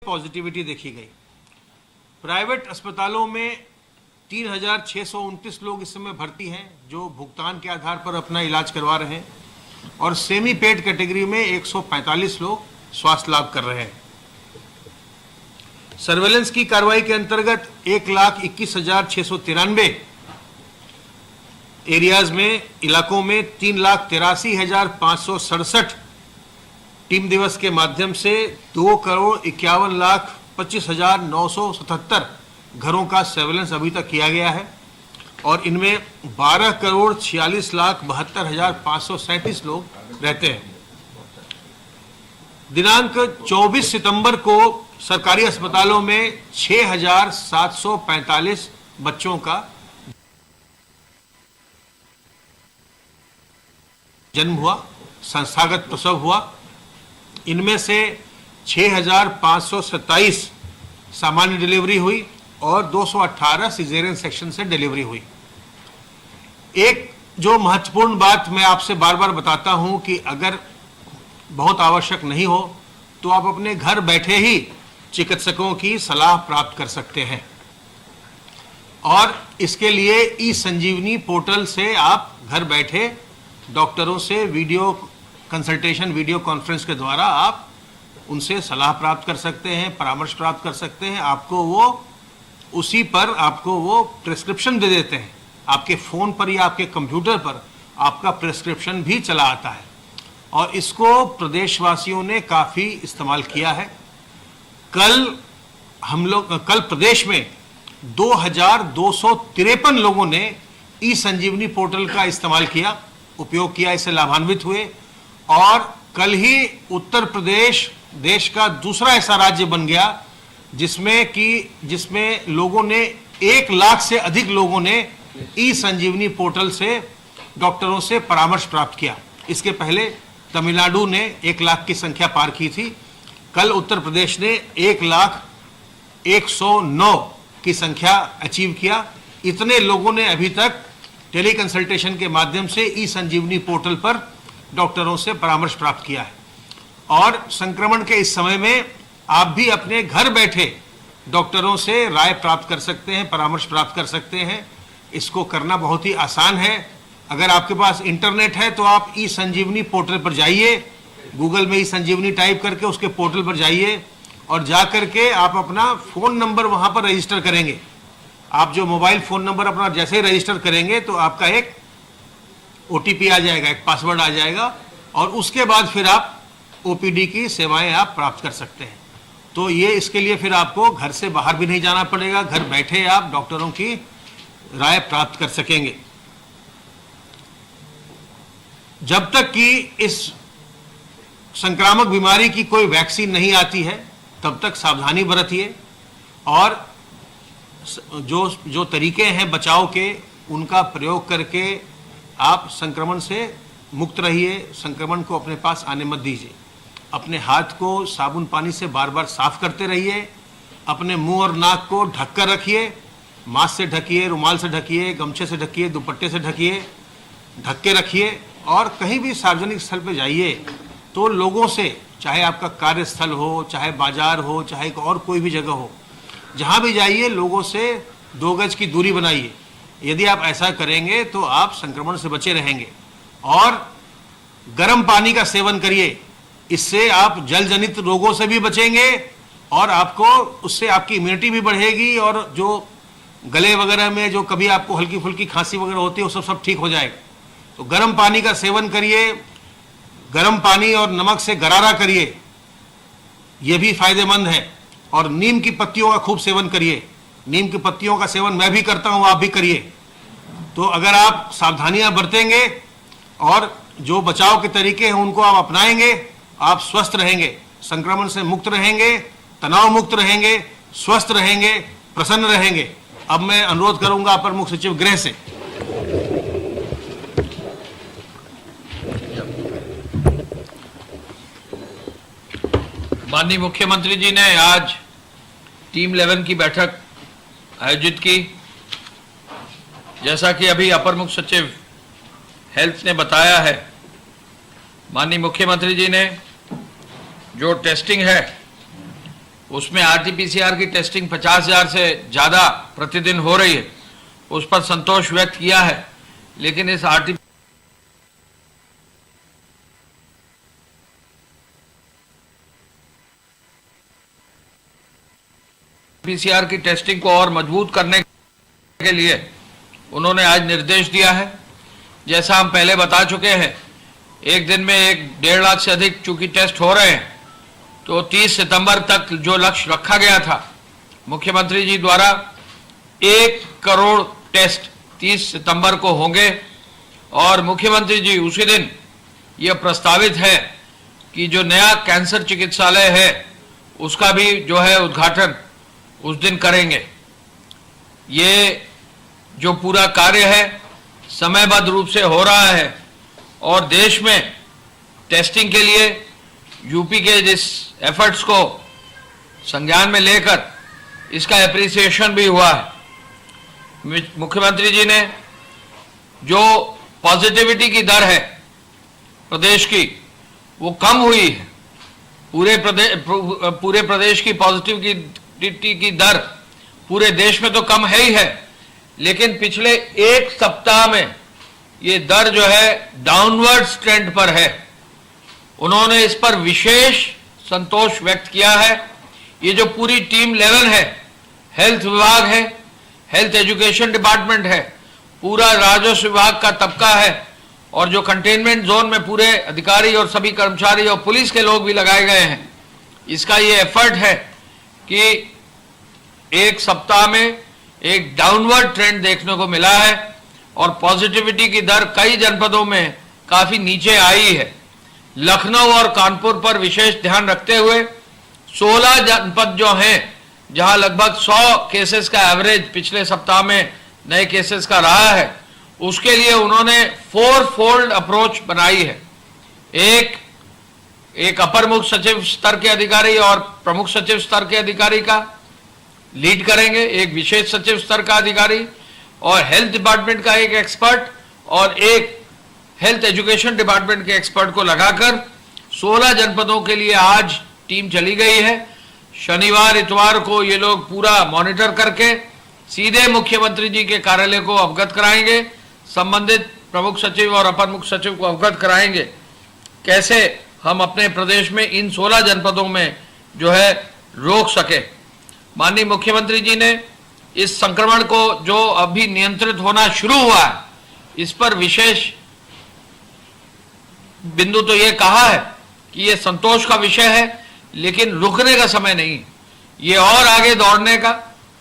Positivity देखी गई। Private अस्पतालों में 3,629 लोग इस समय भर्ती हैं जो भुगतान के आधार पर अपना इलाज करवा रहे हैं, और सेमी पेड कैटेगरी में 145 लोग स्वास्थ्य लाभ कर रहे हैं। सर्वेलेंस की कार्रवाई के अंतर्गत 1,21,693 एरियाज में, इलाकों में 3,83,567 टीम दिवस के माध्यम से 2,51,25,977 घरों का सर्वेलेंस अभी तक किया गया है, और इनमें 12,46,72,537 लोग रहते हैं। दिनांक 24 सितंबर को सरकारी अस्पतालों में 6,745 बच्चों का जन्म हुआ, संस्थागत प्रसव हुआ। इनमें से 6,527 सामान्य डिलीवरी हुई और 218 सिजेरियन सेक्शन से डिलीवरी हुई। एक जो महत्वपूर्ण बात मैं आपसे बार बार बताता हूं कि अगर बहुत आवश्यक नहीं हो तो आप अपने घर बैठे ही चिकित्सकों की सलाह प्राप्त कर सकते हैं, और इसके लिए ई संजीवनी पोर्टल से आप घर बैठे डॉक्टरों से वीडियो कंसल्टेशन, वीडियो कॉन्फ्रेंस के द्वारा आप उनसे सलाह प्राप्त कर सकते हैं, परामर्श प्राप्त कर सकते हैं। आपको वो उसी पर आपको वो प्रिस्क्रिप्शन दे देते हैं, आपके फ़ोन पर या आपके कंप्यूटर पर आपका प्रिस्क्रिप्शन भी चला आता है, और इसको प्रदेशवासियों ने काफ़ी इस्तेमाल किया है। कल प्रदेश में 2,253 लोगों ने ई संजीवनी पोर्टल का इस्तेमाल किया, उपयोग किया, इससे लाभान्वित हुए, और कल ही उत्तर प्रदेश देश का दूसरा ऐसा राज्य बन गया जिसमें लोगों ने 1 लाख से अधिक लोगों ने ई संजीवनी पोर्टल से डॉक्टरों से परामर्श प्राप्त किया। इसके पहले तमिलनाडु ने 1 लाख की संख्या पार की थी। कल उत्तर प्रदेश ने 1,01,09 की संख्या अचीव किया। इतने लोगों ने अभी तक टेली कंसल्टेशन के माध्यम से ई संजीवनी पोर्टल पर डॉक्टरों से परामर्श प्राप्त किया है, और संक्रमण के इस समय में आप भी अपने घर बैठे डॉक्टरों से राय प्राप्त कर सकते हैं, परामर्श प्राप्त कर सकते हैं। इसको करना बहुत ही आसान है। अगर आपके पास इंटरनेट है तो आप ई संजीवनी पोर्टल पर जाइए, गूगल में ई संजीवनी टाइप करके उसके पोर्टल पर जाइए, और जा करके आप अपना फ़ोन नंबर वहाँ पर रजिस्टर करेंगे। आप जो मोबाइल फ़ोन नंबर अपना जैसे ही रजिस्टर करेंगे तो आपका एक OTP आ जाएगा, एक पासवर्ड आ जाएगा, और उसके बाद फिर आप OPD की सेवाएं आप प्राप्त कर सकते हैं। तो ये इसके लिए फिर आपको घर से बाहर भी नहीं जाना पड़ेगा, घर बैठे आप डॉक्टरों की राय प्राप्त कर सकेंगे। जब तक कि इस संक्रामक बीमारी की कोई वैक्सीन नहीं आती है तब तक सावधानी बरतिए, और जो तरीके हैं बचाव के उनका प्रयोग करके आप संक्रमण से मुक्त रहिए। संक्रमण को अपने पास आने मत दीजिए। अपने हाथ को साबुन पानी से बार बार साफ करते रहिए। अपने मुंह और नाक को ढक कर रखिए, मास्क से ढकिए, रुमाल से ढकिए, गमछे से ढकिए, दुपट्टे से ढकिए, ढक के रखिए। और कहीं भी सार्वजनिक स्थल पर जाइए तो लोगों से, चाहे आपका कार्यस्थल हो, चाहे बाजार हो, चाहे और कोई भी जगह हो, जहाँ भी जाइए लोगों से 2 गज की दूरी बनाइए। यदि आप ऐसा करेंगे तो आप संक्रमण से बचे रहेंगे। और गर्म पानी का सेवन करिए, इससे आप जल जनित रोगों से भी बचेंगे, और आपको उससे आपकी इम्यूनिटी भी बढ़ेगी, और जो गले वगैरह में जो कभी आपको हल्की फुल्की खांसी वगैरह होती है वो सब ठीक हो जाएगा। तो गर्म पानी का सेवन करिए, गर्म पानी और नमक से गरारा करिए, ये भी फायदेमंद है। और नीम की पत्तियों का खूब सेवन करिए। नीम की पत्तियों का सेवन मैं भी करता हूं, आप भी करिए। तो अगर आप सावधानियां बरतेंगे और जो बचाव के तरीके हैं उनको आप अपनाएंगे, आप स्वस्थ रहेंगे, संक्रमण से मुक्त रहेंगे, तनाव मुक्त रहेंगे, स्वस्थ रहेंगे, प्रसन्न रहेंगे। अब मैं अनुरोध करूंगा अपर मुख्य सचिव गृह से। माननीय मुख्यमंत्री जी ने आज टीम 11 की बैठक आयोजित की। जैसा कि अभी अपर मुख्य सचिव हेल्थ ने बताया है, माननीय मुख्यमंत्री जी ने जो टेस्टिंग है उसमें आरटीपीसीआर की टेस्टिंग 50,000 से ज़्यादा प्रतिदिन हो रही है, उस पर संतोष व्यक्त किया है। लेकिन इस आरटीपीसीआर की टेस्टिंग को और मजबूत करने के लिए उन्होंने आज निर्देश दिया है। जैसा हम पहले बता चुके हैं, एक दिन में 1.5 लाख से अधिक चूंकि टेस्ट हो रहे हैं, तो 30 सितंबर तक जो लक्ष्य रखा गया था मुख्यमंत्री जी द्वारा, 1 करोड़ टेस्ट 30 सितंबर को होंगे। और मुख्यमंत्री जी उसी दिन यह प्रस्तावित है कि जो नया कैंसर चिकित्सालय है उसका भी जो है उद्घाटन उस दिन करेंगे। ये जो पूरा कार्य है समयबद्ध रूप से हो रहा है और देश में टेस्टिंग के लिए यूपी के जिस एफर्ट्स को संज्ञान में लेकर इसका एप्रिसिएशन भी हुआ है। मुख्यमंत्री जी ने जो पॉजिटिविटी की दर है प्रदेश की वो कम हुई है। पूरे प्रदेश की पॉजिटिविटी की दर पूरे देश में तो कम है ही है, लेकिन पिछले 1 सप्ताह में ये दर जो है डाउनवर्ड ट्रेंड पर है। उन्होंने इस पर विशेष संतोष व्यक्त किया है। ये जो पूरी टीम 11 है, हेल्थ विभाग है, हेल्थ एजुकेशन डिपार्टमेंट है, पूरा राजस्व विभाग का तबका है और जो कंटेनमेंट जोन में पूरे अधिकारी और सभी कर्मचारी और पुलिस के लोग भी लगाए गए हैं, इसका ये एफर्ट है कि 1 सप्ताह में एक डाउनवर्ड ट्रेंड देखने को मिला है और पॉजिटिविटी की दर कई जनपदों में काफी नीचे आई है। लखनऊ और कानपुर पर विशेष ध्यान रखते हुए 16 जनपद जो हैं जहां लगभग 100 केसेस का एवरेज पिछले सप्ताह में नए केसेस का रहा है, उसके लिए उन्होंने 4 फोल्ड अप्रोच बनाई है। एक अपर मुख्य सचिव स्तर के अधिकारी और प्रमुख सचिव स्तर के अधिकारी का लीड करेंगे, एक विशेष सचिव स्तर का अधिकारी और हेल्थ डिपार्टमेंट का एक एक्सपर्ट और एक हेल्थ एजुकेशन डिपार्टमेंट के एक्सपर्ट को लगाकर 16 जनपदों के लिए आज टीम चली गई है। शनिवार इतवार को ये लोग पूरा मॉनिटर करके सीधे मुख्यमंत्री जी के कार्यालय को अवगत कराएंगे, संबंधित प्रमुख सचिव और अपर मुख्य सचिव को अवगत कराएंगे कैसे हम अपने प्रदेश में इन 16 जनपदों में जो है रोक सके। माननीय मुख्यमंत्री जी ने इस संक्रमण को जो अभी नियंत्रित होना शुरू हुआ है, इस पर विशेष बिंदु तो ये कहा है कि ये संतोष का विषय है, लेकिन रुकने का समय नहीं। ये और आगे दौड़ने का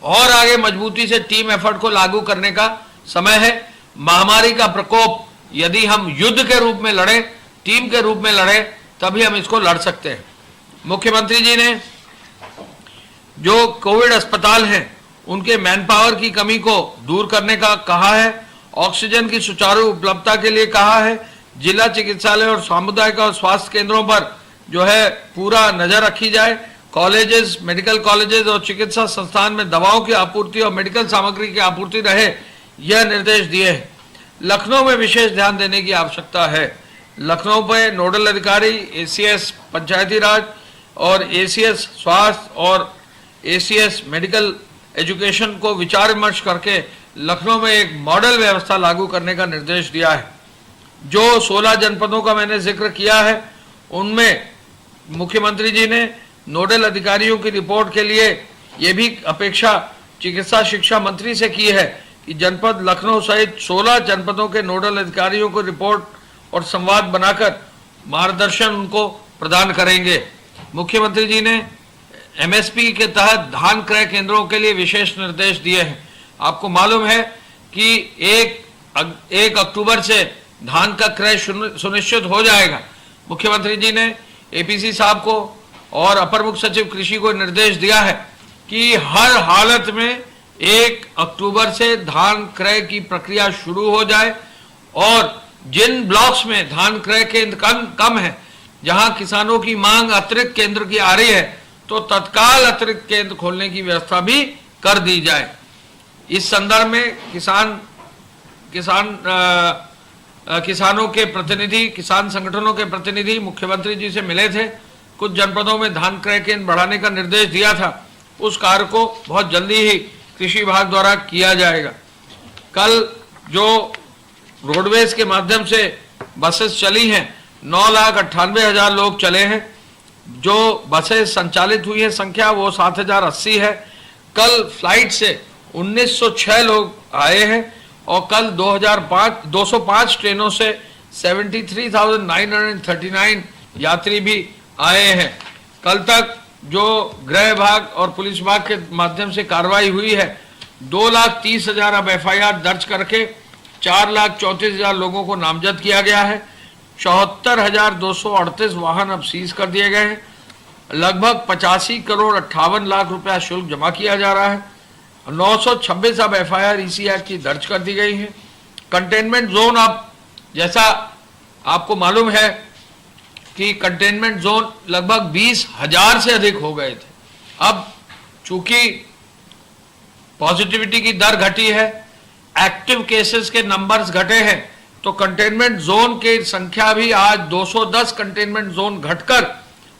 और आगे मजबूती से टीम एफर्ट को लागू करने का समय है। महामारी का प्रकोप यदि हम युद्ध के रूप में लड़े, टीम के रूप में लड़े, तभी हम इसको लड़ सकते हैं। मुख्यमंत्री जी ने जो कोविड अस्पताल हैं उनके मैन पावर की कमी को दूर करने का कहा है, ऑक्सीजन की सुचारू उपलब्धता के लिए कहा है, जिला चिकित्सालय और सामुदायिक और स्वास्थ्य केंद्रों पर जो है पूरा नजर रखी जाए, कॉलेजेस, मेडिकल कॉलेजेस और चिकित्सा संस्थान में दवाओं की आपूर्ति और मेडिकल सामग्री की आपूर्ति रहे, यह निर्देश दिए हैं। लखनऊ में विशेष ध्यान देने की आवश्यकता है। लखनऊ पे नोडल अधिकारी एसीएस पंचायती राज और एसीएस स्वास्थ्य और एसीएस मेडिकल एजुकेशन को विचार विमर्श करके लखनऊ में एक मॉडल व्यवस्था लागू करने का निर्देश दिया है। जो 16 जनपदों का मैंने जिक्र किया है उनमें मुख्यमंत्री जी ने नोडल अधिकारियों की रिपोर्ट के लिए ये भी अपेक्षा चिकित्सा शिक्षा मंत्री से की है कि जनपद लखनऊ सहित 16 जनपदों के नोडल अधिकारियों को रिपोर्ट और संवाद बनाकर मार्गदर्शन उनको प्रदान करेंगे। मुख्यमंत्री जी ने एमएसपी के तहत धान क्रय केंद्रों के लिए विशेष निर्देश दिए हैं। आपको मालूम है कि 1 अक्टूबर से धान का क्रय सुनिश्चित हो जाएगा। मुख्यमंत्री जी ने एपीसी साहब को और अपर मुख्य सचिव कृषि को निर्देश दिया है कि हर हालत में 1 अक्टूबर से धान क्रय की प्रक्रिया शुरू हो जाए और जिन ब्लॉक्स में धान क्रय केंद्र कम है, जहां किसानों की मांग अतिरिक्त केंद्र की आ रही है, तो तत्काल अतिरिक्त केंद्र खोलने की व्यवस्था भी कर दी जाए। इस संदर्भ में किसानों के प्रतिनिधि, किसान संगठनों के प्रतिनिधि मुख्यमंत्री जी से मिले थे। कुछ जनपदों में धान क्रय केंद्र बढ़ाने का निर्देश दिया था, उस कार्य को बहुत जल्दी ही कृषि विभाग द्वारा किया जाएगा। कल जो रोडवेज के माध्यम से बसेस चली हैं, 9,98,000 लोग चले हैं। जो बसेस संचालित हुई है संख्या वो 7,080 है। कल फ्लाइट से 1906 लोग आए हैं और कल 205 ट्रेनों से 73,939 यात्री भी आए हैं। कल तक जो गृह विभाग और पुलिस विभाग के माध्यम से कार्रवाई हुई है, 2,30,000 अब FIR दर्ज करके 4,34,000 लोगों को नामजद किया गया है। 74,238 वाहन अब सीज कर दिए गए हैं। लगभग 85 करोड़ 58 लाख रुपया शुल्क जमा किया जा रहा है। 926 अब FIR EC एक्ट की दर्ज कर दी गई है। कंटेनमेंट जोन अब, जैसा आपको मालूम है कि कंटेनमेंट जोन लगभग 20,000 से अधिक हो गए थे। अब चूंकि पॉजिटिविटी की दर घटी है, एक्टिव केसेस के नंबर्स घटे हैं, तो कंटेनमेंट जोन की संख्या भी आज 210 कंटेनमेंट जोन घटकर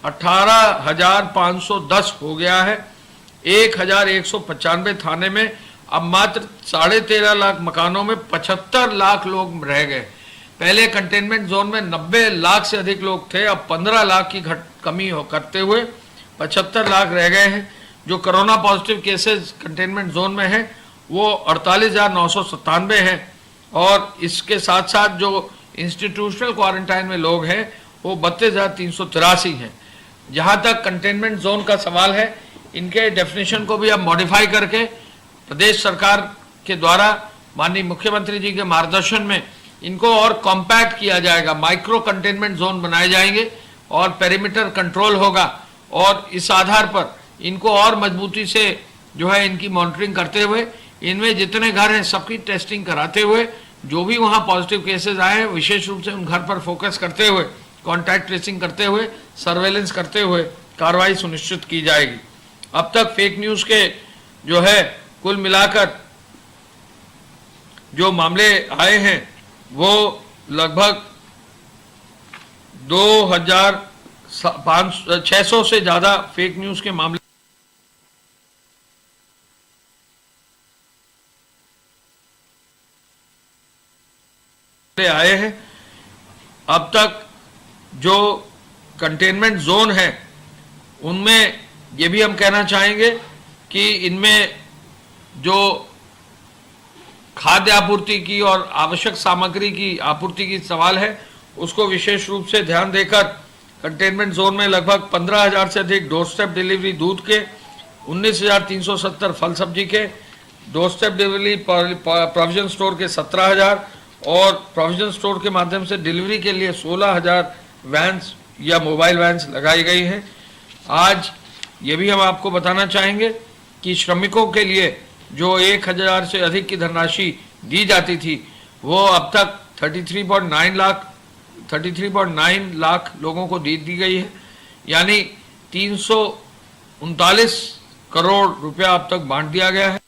18,510 हो गया है। 1,195 थाने में अब मात्र 13.5 लाख मकानों में 75 लाख लोग रह गए। पहले कंटेनमेंट जोन में 90 लाख से अधिक लोग थे, अब 15 लाख की कमी करते हुए 75 लाख रह गए हैं। जो corona positive cases containment zone में है वो 48,997 हैं और इसके साथ साथ जो इंस्टीट्यूशनल क्वारंटाइन में लोग हैं वो 32,383 हैं। जहां तक कंटेनमेंट जोन का सवाल है, इनके डेफिनेशन को भी अब मॉडिफाई करके प्रदेश सरकार के द्वारा माननीय मुख्यमंत्री जी के मार्गदर्शन में इनको और कॉम्पैक्ट किया जाएगा। माइक्रो कंटेनमेंट जोन बनाए जाएंगे और पेरीमीटर कंट्रोल होगा और इस आधार पर इनको और मजबूती से जो है इनकी मॉनिटरिंग करते हुए, इनमें जितने घर हैं सबकी टेस्टिंग कराते हुए, जो भी वहां पॉजिटिव केसेस आए हैं विशेष रूप से उन घर पर फोकस करते हुए, कॉन्टैक्ट ट्रेसिंग करते हुए, सर्वेलेंस करते हुए कार्रवाई सुनिश्चित की जाएगी। अब तक फेक न्यूज के जो है कुल मिलाकर जो मामले आए हैं वो लगभग 2,600 से ज्यादा फेक न्यूज के मामले आए हैं। अब तक जो कंटेनमेंट जोन है उनमें ये भी हम कहना चाहेंगे कि इनमें जो खाद्य आपूर्ति की और आवश्यक सामग्री की आपूर्ति की सवाल है उसको विशेष रूप से ध्यान देकर कंटेनमेंट जोन में लगभग 15,000 से अधिक डोर स्टेप डिलीवरी दूध के, 19,370 फल सब्जी के, door step delivery provision store के 17,000 और प्रोविजन स्टोर के माध्यम से डिलीवरी के लिए 16,000 वैन्स या मोबाइल वैन्स लगाई गई हैं। आज ये भी हम आपको बताना चाहेंगे कि श्रमिकों के लिए जो 1,000 से अधिक की धनराशि दी जाती थी वो अब तक 33.9 लाख लोगों को दी गई है, यानी 339 करोड़ रुपया अब तक बांट दिया गया है।